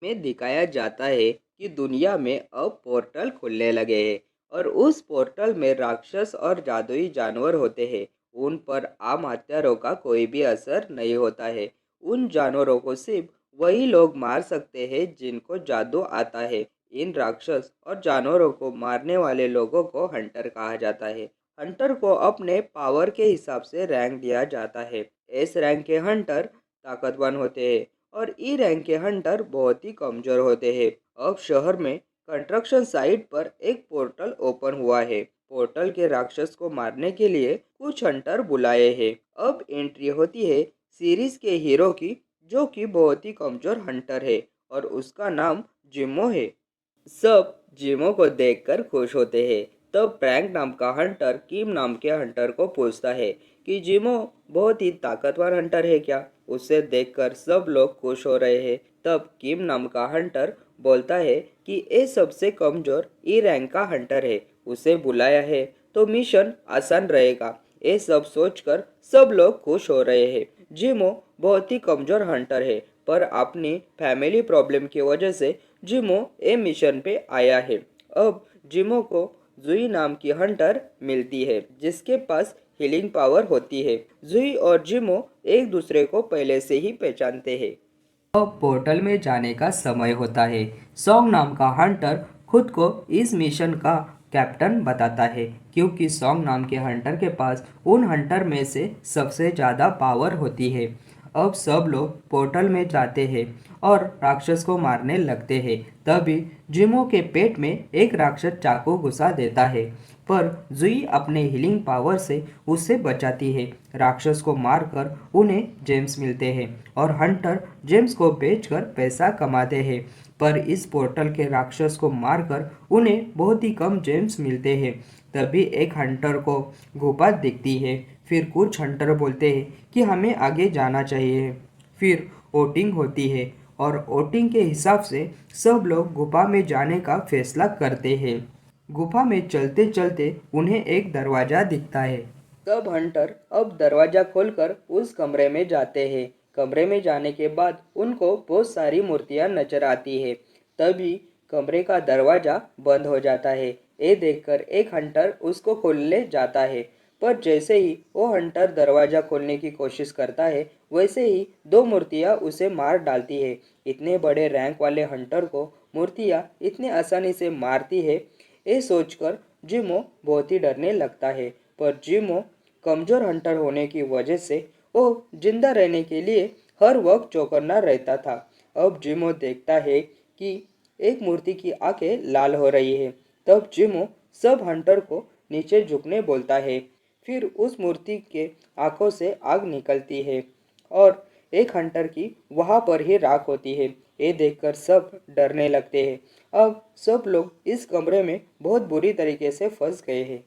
में दिखाया जाता है कि दुनिया में अब पोर्टल खुलने लगे हैं और उस पोर्टल में राक्षस और जादुई जानवर होते हैं। उन पर आम हत्यारों का कोई भी असर नहीं होता है। उन जानवरों को सिर्फ वही लोग मार सकते हैं जिनको जादू आता है। इन राक्षस और जानवरों को मारने वाले लोगों को हंटर कहा जाता है। हंटर को अपने पावर के हिसाब से रैंक दिया जाता है। एस रैंक के हंटर ताकतवर होते हैं और ई रैंक के हंटर बहुत ही कमजोर होते हैं। अब शहर में कंस्ट्रक्शन साइट पर एक पोर्टल ओपन हुआ है। पोर्टल के राक्षस को मारने के लिए कुछ हंटर बुलाए हैं। अब एंट्री होती है सीरीज के हीरो की, जो कि बहुत ही कमजोर हंटर है और उसका नाम जिमो है। सब जिमो को देखकर खुश होते हैं। तब प्रैंक नाम का हंटर किम नाम के हंटर को पूछता है कि जिमो बहुत ही ताकतवर हंटर है क्या। उसे देखकर सब लोग खुश हो रहे हैं। तब किम नाम का हंटर बोलता है कि ये सबसे कमजोर ई रैंक का हंटर है, उसे बुलाया है तो मिशन आसान रहेगा। ये सब सोचकर सब लोग खुश हो रहे हैं। जिमो बहुत ही कमजोर हंटर है, पर अपनी फैमिली प्रॉब्लम की वजह से जिमो ए मिशन पे आया है। अब जिमो को जुई नाम की हंटर मिलती है जिसके पास हीलिंग पावर होती है। जुई और जिमो एक दूसरे को पहले से ही पहचानते हैं। अब पोर्टल में जाने का समय होता है। सॉन्ग नाम का हंटर खुद को इस मिशन का कैप्टन बताता है, क्योंकि सॉन्ग नाम के हंटर के पास उन हंटर में से सबसे ज़्यादा पावर होती है। अब सब लोग पोर्टल में जाते हैं और राक्षस को मारने लगते हैं। तभी जिमो के पेट में एक राक्षस चाकू घुसा देता है, पर जुई अपने हीलिंग पावर से उसे बचाती है। राक्षस को मारकर उन्हें जेम्स मिलते हैं और हंटर जेम्स को बेचकर पैसा कमाते हैं। पर इस पोर्टल के राक्षस को मारकर उन्हें बहुत ही कम जेम्स मिलते हैं। तभी एक हंटर को गुफा दिखती है। फिर कुछ हंटर बोलते हैं कि हमें आगे जाना चाहिए। फिर वोटिंग होती है और वोटिंग के हिसाब से सब लोग गुफा में जाने का फैसला करते हैं। गुफा में चलते चलते उन्हें एक दरवाजा दिखता है। तब हंटर अब दरवाजा खोलकर उस कमरे में जाते हैं। कमरे में जाने के बाद उनको बहुत सारी मूर्तियां नजर आती है। तभी कमरे का दरवाजा बंद हो जाता है। ये देखकर एक हंटर उसको खोलने जाता है, पर जैसे ही वो हंटर दरवाजा खोलने की कोशिश करता है, वैसे ही दो मूर्तियां उसे मार डालती है। इतने बड़े रैंक वाले हंटर को मूर्तियां इतनी आसानी से मारती है, ये सोचकर जिमो बहुत ही डरने लगता है। पर जिमो कमजोर हंटर होने की वजह से वो जिंदा रहने के लिए हर वक्त चौकन्ना रहता था। अब जिमो देखता है कि एक मूर्ति की आंखें लाल हो रही है। तब जिमो सब हंटर को नीचे झुकने बोलता है। फिर उस मूर्ति के आंखों से आग निकलती है और एक हंटर की वहां पर ही राख होती है। ये देखकर सब डरने लगते हैं। अब सब लोग इस कमरे में बहुत बुरी तरीके से फंस गए हैं।